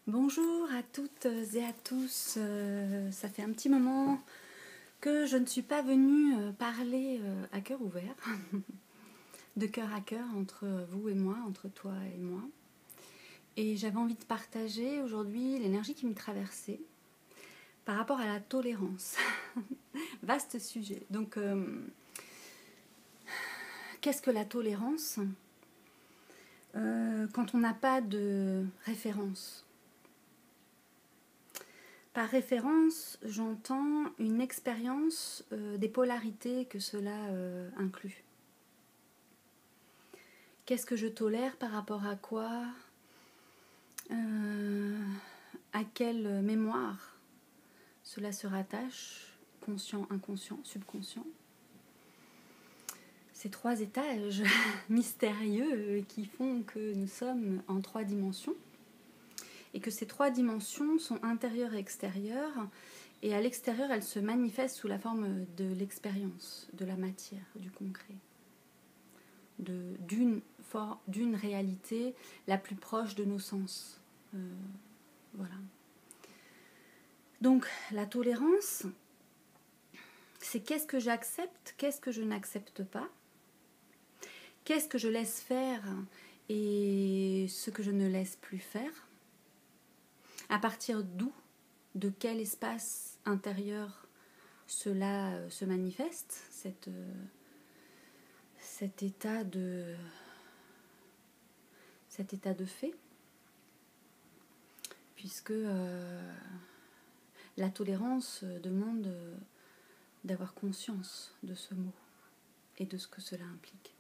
Bonjour à toutes et à tous. Ça fait un petit moment que je ne suis pas venue parler à cœur ouvert, de cœur à cœur entre vous et moi, entre toi et moi. Et j'avais envie de partager aujourd'hui l'énergie qui me traversait par rapport à la tolérance. Vaste sujet. Donc, qu'est-ce que la tolérance quand on n'a pas de référence? Par référence, j'entends une expérience des polarités que cela inclut. Qu'est-ce que je tolère par rapport à quoi? À quelle mémoire cela se rattache? Conscient, inconscient, subconscient. Ces trois étages mystérieux qui font que nous sommes en trois dimensions. Et que ces trois dimensions sont intérieures et extérieures, et à l'extérieur, elles se manifestent sous la forme de l'expérience, de la matière, du concret, d'une réalité la plus proche de nos sens. Voilà. Donc, la tolérance, c'est qu'est-ce que j'accepte, qu'est-ce que je n'accepte pas, qu'est-ce que je laisse faire et ce que je ne laisse plus faire. À partir d'où, de quel espace intérieur cela se manifeste, cet état de fait, puisque la tolérance demande d'avoir conscience de ce mot et de ce que cela implique.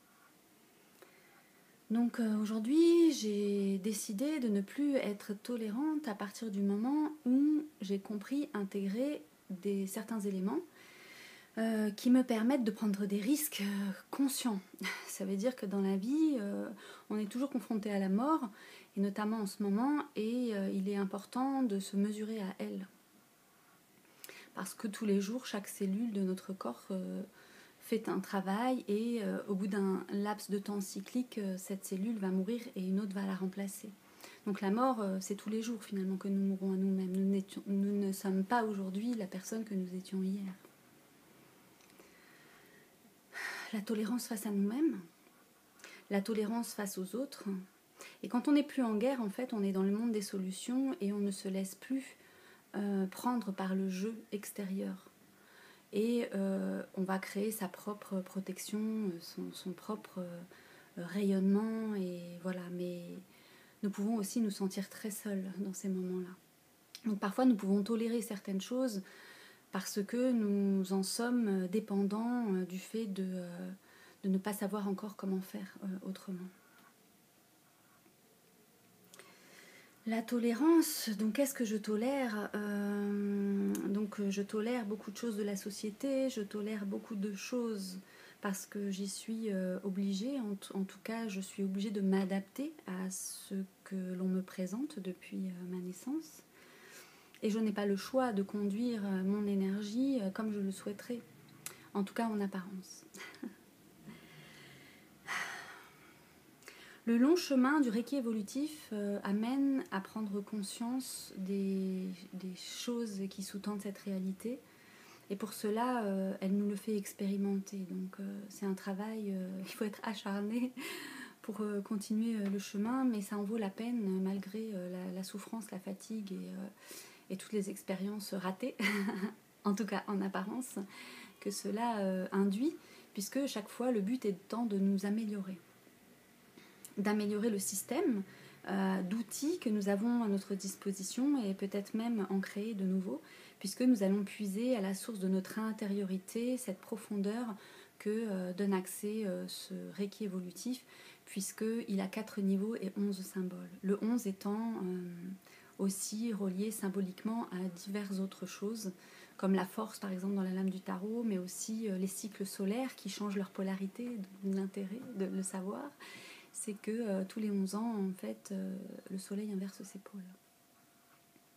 Donc aujourd'hui, j'ai décidé de ne plus être tolérante à partir du moment où j'ai compris intégrer certains éléments qui me permettent de prendre des risques conscients. Ça veut dire que dans la vie, on est toujours confronté à la mort, et notamment en ce moment, et il est important de se mesurer à elle. Parce que tous les jours, chaque cellule de notre corps fait un travail et au bout d'un laps de temps cyclique, cette cellule va mourir et une autre va la remplacer. Donc la mort, c'est tous les jours finalement que nous mourrons à nous-mêmes. Nous ne sommes pas aujourd'hui la personne que nous étions hier. La tolérance face à nous-mêmes, la tolérance face aux autres. Et quand on n'est plus en guerre, en fait, on est dans le monde des solutions et on ne se laisse plus prendre par le jeu extérieur. Et on va créer sa propre protection, son propre rayonnement, et voilà. Mais nous pouvons aussi nous sentir très seuls dans ces moments-là. Donc parfois nous pouvons tolérer certaines choses parce que nous en sommes dépendants du fait de ne pas savoir encore comment faire autrement. La tolérance, donc qu'est-ce que je tolère? Donc je tolère beaucoup de choses de la société, je tolère beaucoup de choses parce que j'y suis obligée, en tout cas je suis obligée de m'adapter à ce que l'on me présente depuis ma naissance. Et je n'ai pas le choix de conduire mon énergie comme je le souhaiterais, en tout cas en apparence. Le long chemin du Reiki évolutif amène à prendre conscience des choses qui sous-tendent cette réalité. Et pour cela, elle nous le fait expérimenter. Donc c'est un travail, il faut être acharné pour continuer le chemin, mais ça en vaut la peine malgré la souffrance, la fatigue et toutes les expériences ratées, en tout cas en apparence, que cela induit, puisque chaque fois le but étant de nous améliorer. D'améliorer le système d'outils que nous avons à notre disposition et peut-être même en créer de nouveaux, puisque nous allons puiser à la source de notre intériorité cette profondeur que donne accès ce Reiki évolutif, puisqu'il a 4 niveaux et 11 symboles. Le 11 étant aussi relié symboliquement à diverses autres choses, comme la force par exemple dans la lame du tarot, mais aussi les cycles solaires qui changent leur polarité, l'intérêt de le savoir. C'est que tous les 11 ans, en fait, le soleil inverse ses pôles.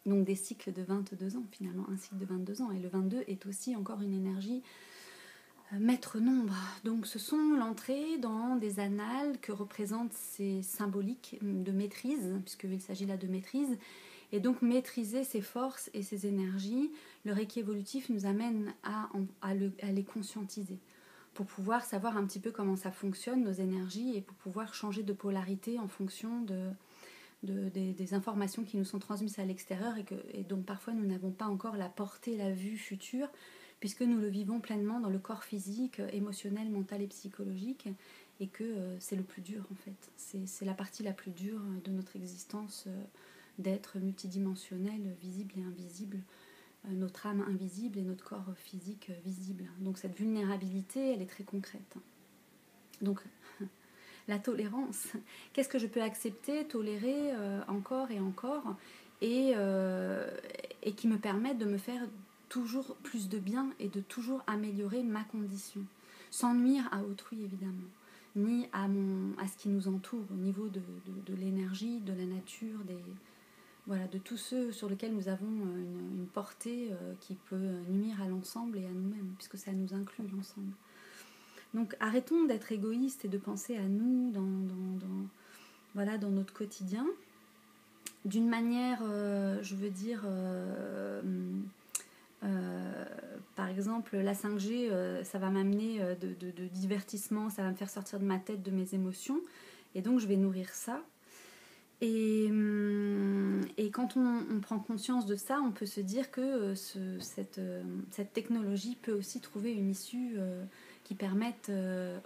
Donc des cycles de 22 ans, finalement, un cycle de 22 ans. Et le 22 est aussi encore une énergie maître nombre. Donc ce sont l'entrée dans des annales que représentent ces symboliques de maîtrise, puisqu'il s'agit là de maîtrise, Et donc maîtriser ses forces et ses énergies, le Reiki évolutif nous amène à les conscientiser pour pouvoir savoir un petit peu comment ça fonctionne, nos énergies, et pour pouvoir changer de polarité en fonction des informations qui nous sont transmises à l'extérieur et dont parfois nous n'avons pas encore la portée, la vue future, puisque nous le vivons pleinement dans le corps physique, émotionnel, mental et psychologique, et que c'est le plus dur en fait. C'est la partie la plus dure de notre existence, d'être multidimensionnel, visible et invisible, notre âme invisible et notre corps physique visible. Donc cette vulnérabilité, elle est très concrète. Donc la tolérance, qu'est-ce que je peux accepter, tolérer encore et encore, et qui me permettent de me faire toujours plus de bien et de toujours améliorer ma condition, sans nuire à autrui évidemment, ni à ce qui nous entoure au niveau de l'énergie, de la nature, de tous ceux sur lesquels nous avons une portée qui peut nuire à l'ensemble et à nous-mêmes, puisque ça nous inclut l'ensemble. Donc arrêtons d'être égoïstes et de penser à nous dans notre quotidien. D'une manière, par exemple, la 5G, ça va m'amener de divertissement, ça va me faire sortir de ma tête, de mes émotions, et donc je vais nourrir ça. Et quand on prend conscience de ça, on peut se dire que cette technologie peut aussi trouver une issue qui permette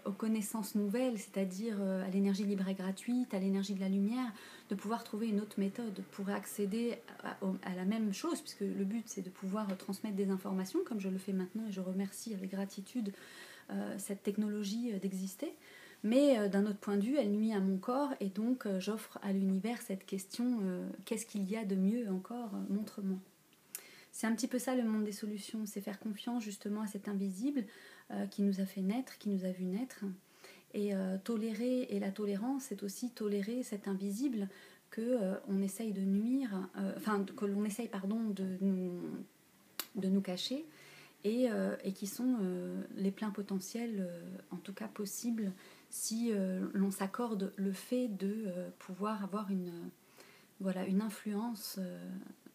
aux connaissances nouvelles, c'est-à-dire à l'énergie libre et gratuite, à l'énergie de la lumière, de pouvoir trouver une autre méthode pour accéder à la même chose, puisque le but c'est de pouvoir transmettre des informations, comme je le fais maintenant, et je remercie avec gratitude cette technologie d'exister. Mais d'un autre point de vue, elle nuit à mon corps, et donc j'offre à l'univers cette question, qu'est-ce qu'il y a de mieux encore, montre-moi. C'est un petit peu ça le monde des solutions, c'est faire confiance justement à cet invisible qui nous a fait naître, qui nous a vu naître. Et tolérer, et la tolérance, c'est aussi tolérer cet invisible qu'on essaye de nuire, que l'on essaye de nous cacher, et qui sont les pleins potentiels, en tout cas possibles, si l'on s'accorde le fait de pouvoir avoir une influence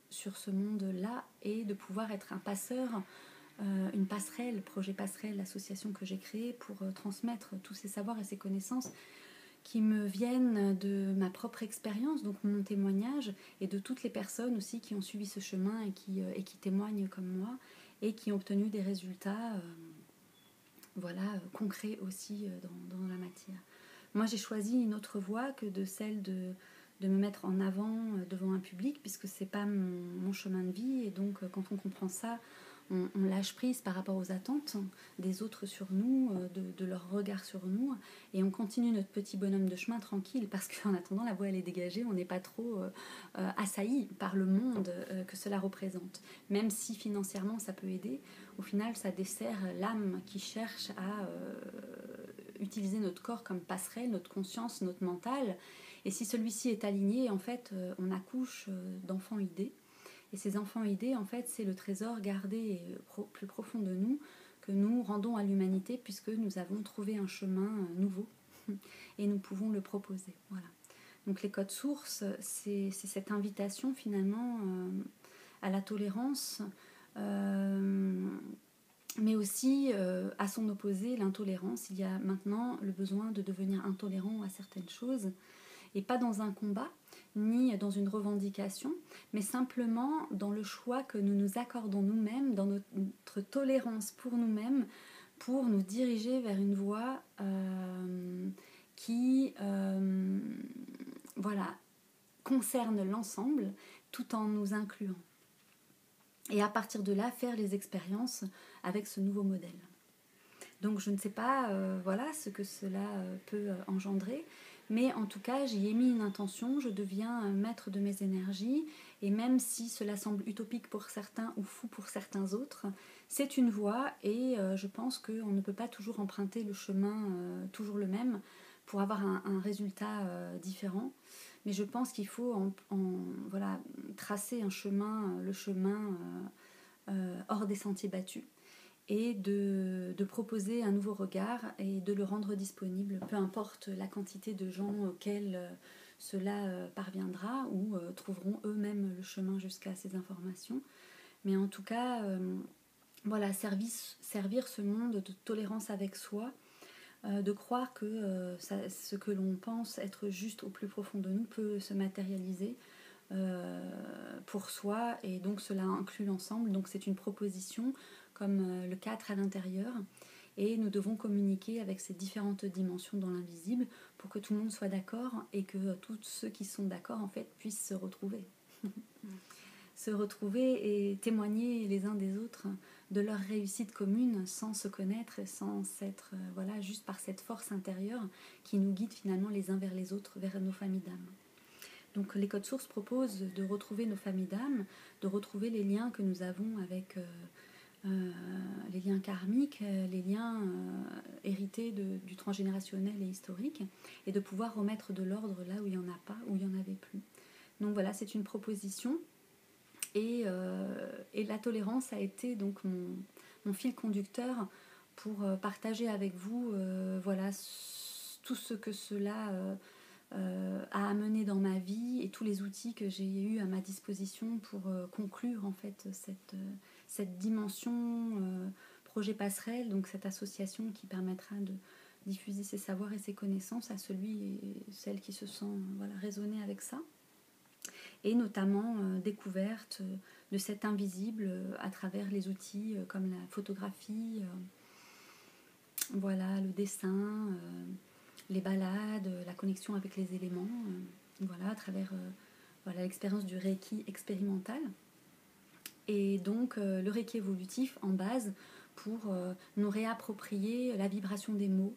sur ce monde-là, et de pouvoir être un passeur, une passerelle, projet passerelle, l'association que j'ai créée pour transmettre tous ces savoirs et ces connaissances qui me viennent de ma propre expérience, donc mon témoignage, et de toutes les personnes aussi qui ont suivi ce chemin et qui témoignent comme moi, et qui ont obtenu des résultats concrets aussi dans la matière. Moi, j'ai choisi une autre voie que de celle de me mettre en avant devant un public, puisque c'est pas mon chemin de vie, et donc quand on comprend ça, on lâche prise par rapport aux attentes des autres sur nous, de leur regard sur nous, et on continue notre petit bonhomme de chemin tranquille, parce qu'en attendant, la voie elle est dégagée, on n'est pas trop assailli par le monde que cela représente. Même si financièrement ça peut aider, au final ça dessert l'âme qui cherche à utiliser notre corps comme passerelle, notre conscience, notre mental, et si celui-ci est aligné, en fait, on accouche d'enfants idées. Et ces enfants idées, en fait, c'est le trésor gardé plus profond de nous, que nous rendons à l'humanité, puisque nous avons trouvé un chemin nouveau et nous pouvons le proposer. Voilà. Donc les codes sources, c'est cette invitation finalement à la tolérance, mais aussi à son opposé, l'intolérance. Il y a maintenant le besoin de devenir intolérant à certaines choses, et pas dans un combat, ni dans une revendication, mais simplement dans le choix que nous nous accordons nous-mêmes, dans notre tolérance pour nous-mêmes, pour nous diriger vers une voie qui concerne l'ensemble, tout en nous incluant. Et à partir de là, faire les expériences avec ce nouveau modèle. Donc je ne sais pas ce que cela peut engendrer, mais en tout cas j'y ai mis une intention, je deviens maître de mes énergies, et même si cela semble utopique pour certains ou fou pour certains autres, c'est une voie, et je pense qu'on ne peut pas toujours emprunter le chemin toujours le même pour avoir un résultat différent, mais je pense qu'il faut tracer un chemin, le chemin hors des sentiers battus, et de proposer un nouveau regard et de le rendre disponible, peu importe la quantité de gens auxquels cela parviendra ou trouveront eux-mêmes le chemin jusqu'à ces informations. Mais en tout cas, voilà, servir ce monde de tolérance avec soi, de croire que ce que l'on pense être juste au plus profond de nous peut se matérialiser pour soi, et donc cela inclut l'ensemble. Donc c'est une proposition comme le 4 à l'intérieur, et nous devons communiquer avec ces différentes dimensions dans l'invisible pour que tout le monde soit d'accord et que tous ceux qui sont d'accord en fait puissent se retrouver. Se retrouver et témoigner les uns des autres de leur réussite commune sans se connaître et sans s'être, voilà, juste par cette force intérieure qui nous guide finalement les uns vers les autres, vers nos familles d'âme. Donc les codes sources proposent de retrouver nos familles d'âme, de retrouver les liens que nous avons avec les liens karmiques, les liens hérités du transgénérationnel et historique, et de pouvoir remettre de l'ordre là où il n'y en a pas, où il n'y en avait plus. Donc voilà, c'est une proposition. Et la tolérance a été donc mon fil conducteur pour partager avec vous voilà, tout ce que cela a amené dans ma vie et tous les outils que j'ai eu à ma disposition pour conclure en fait cette dimension projet passerelle, donc cette association qui permettra de diffuser ses savoirs et ses connaissances à celui et celle qui se sent voilà, résonner avec ça. Et notamment découverte de cet invisible à travers les outils comme la photographie, voilà, le dessin, les balades, la connexion avec les éléments, voilà, à travers voilà, l'expérience du Reiki expérimental. Et donc le Reiki évolutif en base pour nous réapproprier la vibration des mots,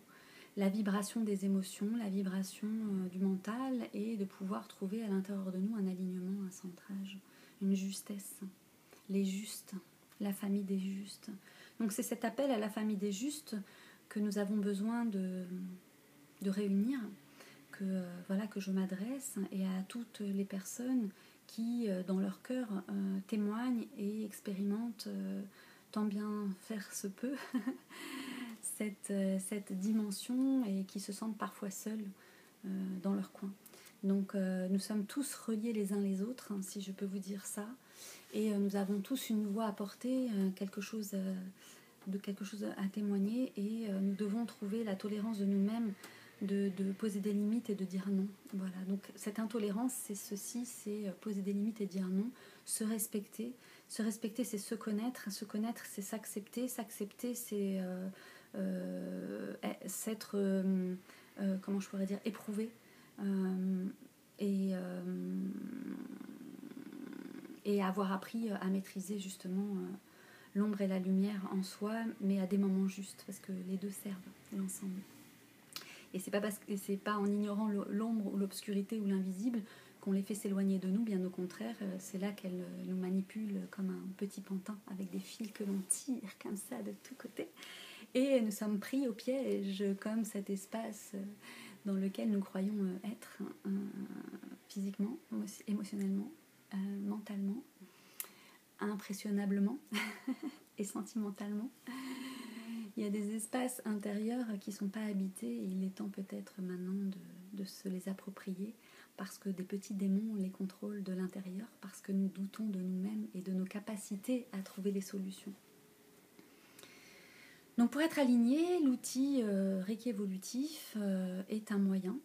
la vibration des émotions, la vibration du mental, et de pouvoir trouver à l'intérieur de nous un alignement, un centrage, une justesse, les justes, la famille des justes. Donc c'est cet appel à la famille des justes que nous avons besoin de réunir, voilà, que je m'adresse, et à toutes les personnes qui, dans leur cœur, témoignent et expérimentent tant bien faire se peut cette dimension, et qui se sentent parfois seuls dans leur coin. Donc nous sommes tous reliés les uns les autres, hein, si je peux vous dire ça, et nous avons tous une voix à porter, quelque chose à témoigner, et nous devons trouver la tolérance de nous-mêmes, de poser des limites et de dire non. Voilà. Donc cette intolérance, c'est ceci, c'est poser des limites et dire non, se respecter. Se respecter, c'est se connaître, c'est s'accepter, c'est s'être, comment je pourrais dire, éprouvé, et avoir appris à maîtriser justement l'ombre et la lumière en soi, mais à des moments justes, parce que les deux servent l'ensemble. Et c'est pas en ignorant l'ombre ou l'obscurité ou l'invisible qu'on les fait s'éloigner de nous, bien au contraire, c'est là qu'elles nous manipulent comme un petit pantin avec des fils que l'on tire comme ça de tous côtés. Et nous sommes pris au piège, comme cet espace dans lequel nous croyons être physiquement, émotionnellement, mentalement, impressionnablement et sentimentalement. Il y a des espaces intérieurs qui ne sont pas habités, et il est temps peut-être maintenant de se les approprier, parce que des petits démons les contrôlent de l'intérieur, parce que nous doutons de nous-mêmes et de nos capacités à trouver les solutions. Donc pour être aligné, l'outil Reiki évolutif est un moyen.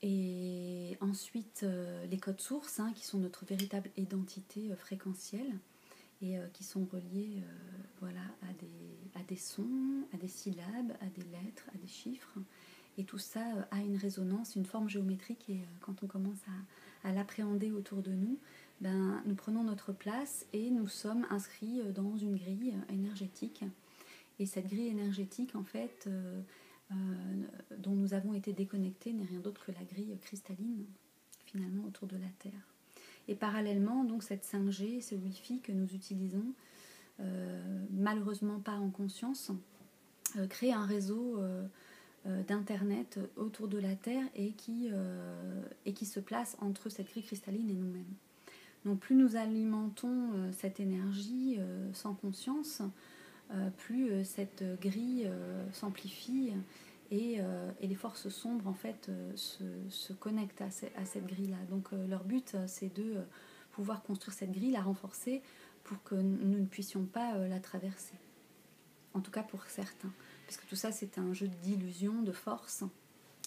Et ensuite, les codes sources, hein, qui sont notre véritable identité fréquentielle, et qui sont reliés voilà, à des sons, à des syllabes, à des lettres, à des chiffres. Et tout ça a une résonance, une forme géométrique, et quand on commence à l'appréhender autour de nous, ben, nous prenons notre place et nous sommes inscrits dans une grille énergétique. Et cette grille énergétique, en fait, dont nous avons été déconnectés, n'est rien d'autre que la grille cristalline, finalement, autour de la Terre. Et parallèlement, donc, cette 5G, ce Wi-Fi que nous utilisons, malheureusement pas en conscience, crée un réseau d'internet autour de la Terre, et qui se place entre cette grille cristalline et nous-mêmes. Donc plus nous alimentons cette énergie sans conscience, plus cette grille s'amplifie et les forces sombres en fait se connectent à cette grille-là. Donc leur but c'est de pouvoir construire cette grille, la renforcer pour que nous ne puissions pas la traverser. En tout cas pour certains. Parce que tout ça c'est un jeu d'illusion, de force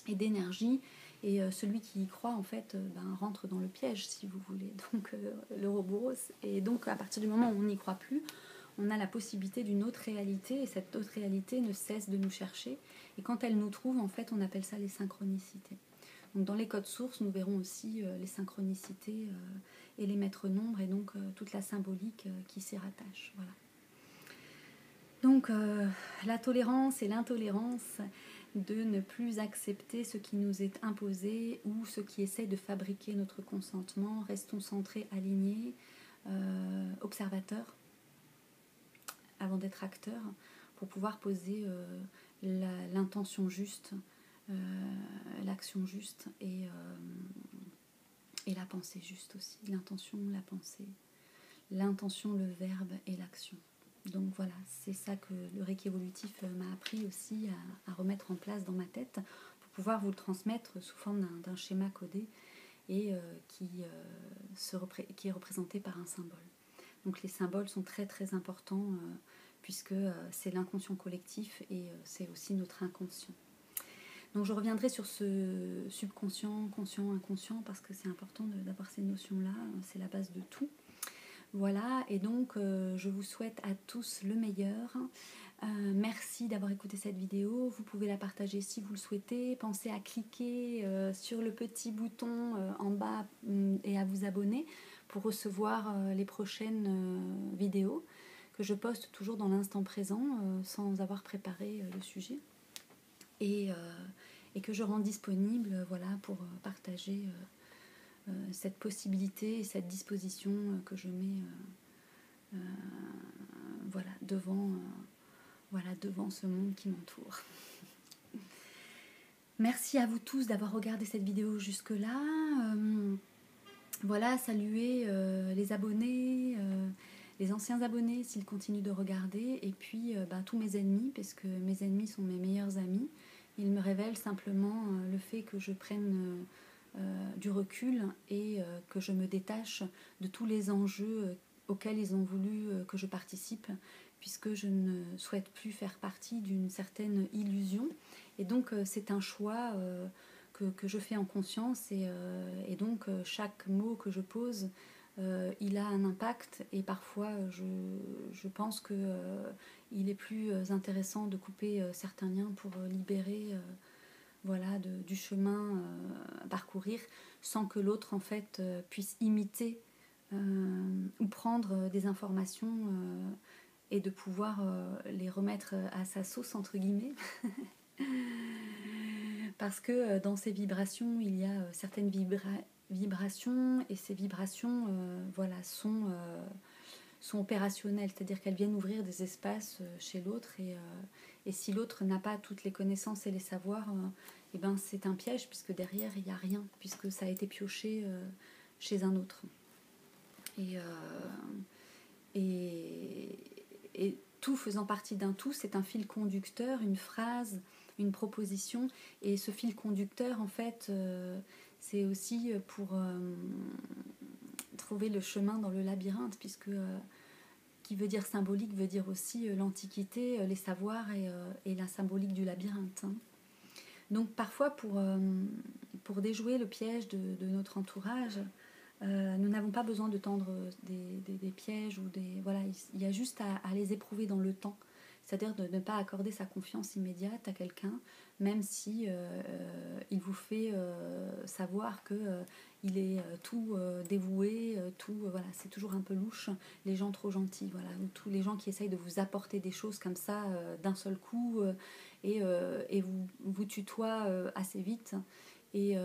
et d'énergie. Et celui qui y croit en fait rentre dans le piège si vous voulez. Donc l'Ouroboros. Et donc à partir du moment où on n'y croit plus, on a la possibilité d'une autre réalité, et cette autre réalité ne cesse de nous chercher. Et quand elle nous trouve, en fait, on appelle ça les synchronicités. Donc dans les codes sources, nous verrons aussi les synchronicités et les maîtres nombres, et donc toute la symbolique qui s'y rattache. Voilà. Donc la tolérance et l'intolérance de ne plus accepter ce qui nous est imposé ou ce qui essaie de fabriquer notre consentement. Restons centrés, alignés, observateurs, avant d'être acteur, pour pouvoir poser l'intention juste, l'action juste et la pensée juste aussi. L'intention, la pensée, l'intention, le verbe et l'action. Donc voilà, c'est ça que le Reiki évolutif m'a appris aussi à remettre en place dans ma tête pour pouvoir vous le transmettre sous forme d'un schéma codé et qui est représenté par un symbole. Donc les symboles sont très très importants puisque c'est l'inconscient collectif et c'est aussi notre inconscient. Donc je reviendrai sur ce subconscient, conscient, inconscient parce que c'est important d'avoir ces notions-là, c'est la base de tout. Voilà, et donc je vous souhaite à tous le meilleur. Merci d'avoir écouté cette vidéo. Vous pouvez la partager si vous le souhaitez. Pensez à cliquer sur le petit bouton en bas et à vous abonner pour recevoir les prochaines vidéos que je poste toujours dans l'instant présent sans avoir préparé le sujet et que je rends disponible voilà, pour partager cette possibilité et cette disposition que je mets voilà, devant ce monde qui m'entoure. Merci à vous tous d'avoir regardé cette vidéo jusque-là. Voilà, saluer les abonnés, les anciens abonnés s'ils continuent de regarder, et puis tous mes ennemis, parce que mes ennemis sont mes meilleurs amis. Ils me révèlent simplement le fait que je prenne du recul et que je me détache de tous les enjeux auxquels ils ont voulu que je participe, puisque je ne souhaite plus faire partie d'une certaine illusion. Et donc c'est un choix que je fais en conscience, et donc chaque mot que je pose, il a un impact, et parfois je pense qu'il est plus intéressant de couper certains liens pour libérer voilà, du chemin à parcourir sans que l'autre en fait puisse imiter ou prendre des informations et de pouvoir les remettre à sa sauce entre guillemets parce que dans ces vibrations il y a certaines vibrations, et ces vibrations voilà, sont opérationnelles, c'est-à-dire qu'elles viennent ouvrir des espaces chez l'autre, et si l'autre n'a pas toutes les connaissances et les savoirs, et ben c'est un piège, puisque derrière il n'y a rien, puisque ça a été pioché chez un autre. Et tout faisant partie d'un tout, c'est un fil conducteur, une phrase, une proposition, et ce fil conducteur en fait c'est aussi pour trouver le chemin dans le labyrinthe, puisque qui veut dire symbolique veut dire aussi l'antiquité, les savoirs et la symbolique du labyrinthe. Donc parfois pour déjouer le piège de notre entourage, nous n'avons pas besoin de tendre des pièges ou voilà, il y a juste à les éprouver dans le temps, c'est-à-dire de ne pas accorder sa confiance immédiate à quelqu'un, même si il vous fait savoir que il est tout dévoué, voilà, c'est toujours un peu louche, les gens trop gentils, voilà, ou tous les gens qui essayent de vous apporter des choses comme ça d'un seul coup et vous tutoient assez vite. Et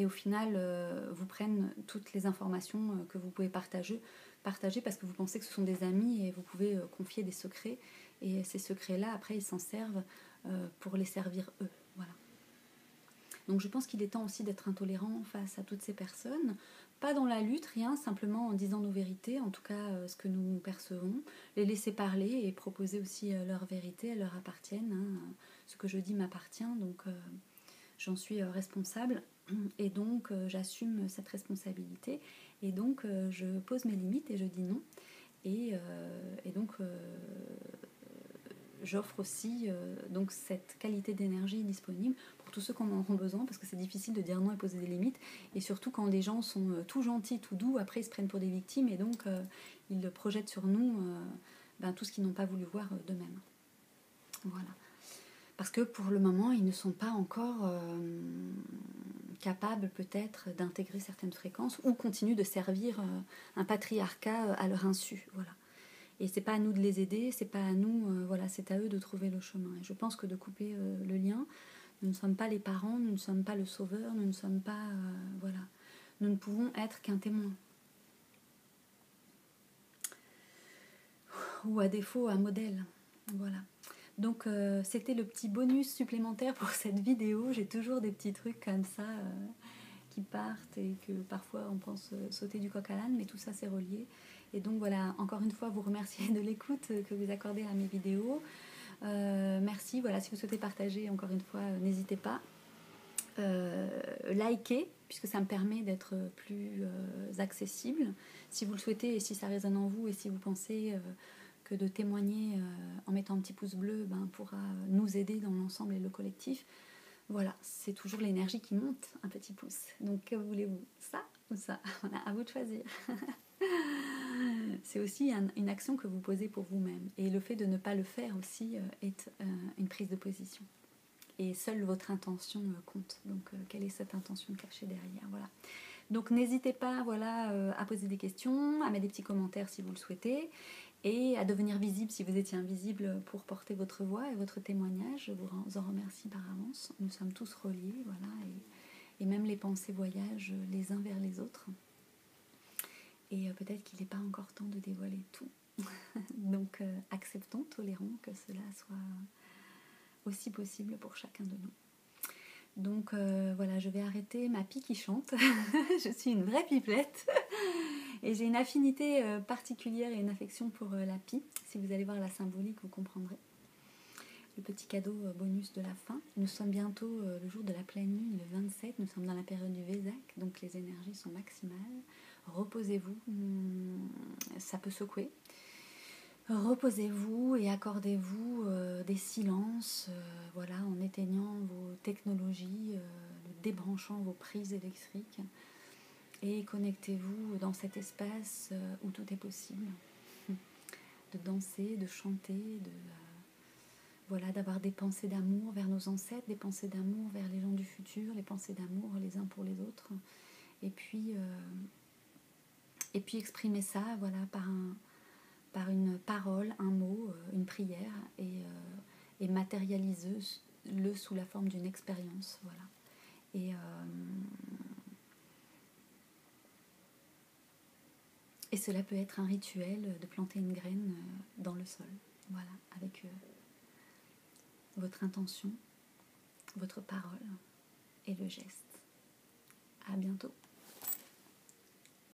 au final vous prennent toutes les informations que vous pouvez partager parce que vous pensez que ce sont des amis et vous pouvez confier des secrets, et ces secrets là après ils s'en servent pour les servir eux, voilà. Donc je pense qu'il est temps aussi d'être intolérant face à toutes ces personnes, pas dans la lutte, rien, simplement en disant nos vérités, en tout cas ce que nous percevons, les laisser parler et proposer aussi leur vérité, elles leur appartiennent, hein, ce que je dis m'appartient, donc j'en suis responsable, et donc j'assume cette responsabilité, et donc je pose mes limites et je dis non, et donc j'offre aussi donc cette qualité d'énergie disponible pour tous ceux qui en auront besoin, parce que c'est difficile de dire non et poser des limites, et surtout quand les gens sont tout gentils, tout doux, après ils se prennent pour des victimes, et donc ils projettent sur nous tout ce qu'ils n'ont pas voulu voir d'eux-mêmes. Voilà. Parce que pour le moment, ils ne sont pas encore capables peut-être d'intégrer certaines fréquences, ou continuent de servir un patriarcat à leur insu. Voilà. Et c'est pas à nous de les aider, c'est pas à nous, voilà, c'est à eux de trouver le chemin. Et je pense que de couper le lien, nous ne sommes pas les parents, nous ne sommes pas le sauveur, nous ne sommes pas, voilà, nous ne pouvons être qu'un témoin. Ou à défaut un modèle, voilà. Donc c'était le petit bonus supplémentaire pour cette vidéo. J'ai toujours des petits trucs comme ça qui partent et que parfois on pense sauter du coq à l'âne, mais tout ça c'est relié. Et donc voilà, encore une fois, vous remercier de l'écoute que vous accordez à mes vidéos. Merci, voilà, si vous souhaitez partager, encore une fois, n'hésitez pas. Likez, puisque ça me permet d'être plus accessible. Si vous le souhaitez et si ça résonne en vous et si vous pensez que de témoigner en mettant un petit pouce bleu pourra nous aider dans l'ensemble et le collectif, voilà, c'est toujours l'énergie qui monte, un petit pouce. Donc que voulez-vous, ça ou ça? Voilà, à vous de choisir. C'est aussi une action que vous posez pour vous-même. Et le fait de ne pas le faire aussi est une prise de position. Et seule votre intention compte. Donc quelle est cette intention cachée derrière? Voilà. Donc n'hésitez pas, voilà, à poser des questions, à mettre des petits commentaires si vous le souhaitez, et à devenir visible si vous étiez invisible pour porter votre voix et votre témoignage. Je vous en remercie par avance. Nous sommes tous reliés, voilà, et même les pensées voyagent les uns vers les autres. Et peut-être qu'il n'est pas encore temps de dévoiler tout. Donc acceptons, tolérons que cela soit aussi possible pour chacun de nous. Donc voilà, je vais arrêter ma pie qui chante. Je suis une vraie pipelette. Et j'ai une affinité particulière et une affection pour la pie. Si vous allez voir la symbolique, vous comprendrez. Le petit cadeau bonus de la fin. Nous sommes bientôt le jour de la pleine lune, le 27. Nous sommes dans la période du Vésac, donc les énergies sont maximales. Reposez-vous, ça peut secouer. Reposez-vous et accordez-vous des silences, voilà, en éteignant vos technologies, débranchant vos prises électriques, et connectez-vous dans cet espace où tout est possible, de danser, de chanter, voilà, d'avoir des pensées d'amour vers nos ancêtres, des pensées d'amour vers les gens du futur, les pensées d'amour les uns pour les autres, et puis exprimer ça, voilà, par une parole, un mot, une prière, et matérialiser-le sous la forme d'une expérience, voilà. Et cela peut être un rituel de planter une graine dans le sol, voilà, avec votre intention, votre parole et le geste. À bientôt.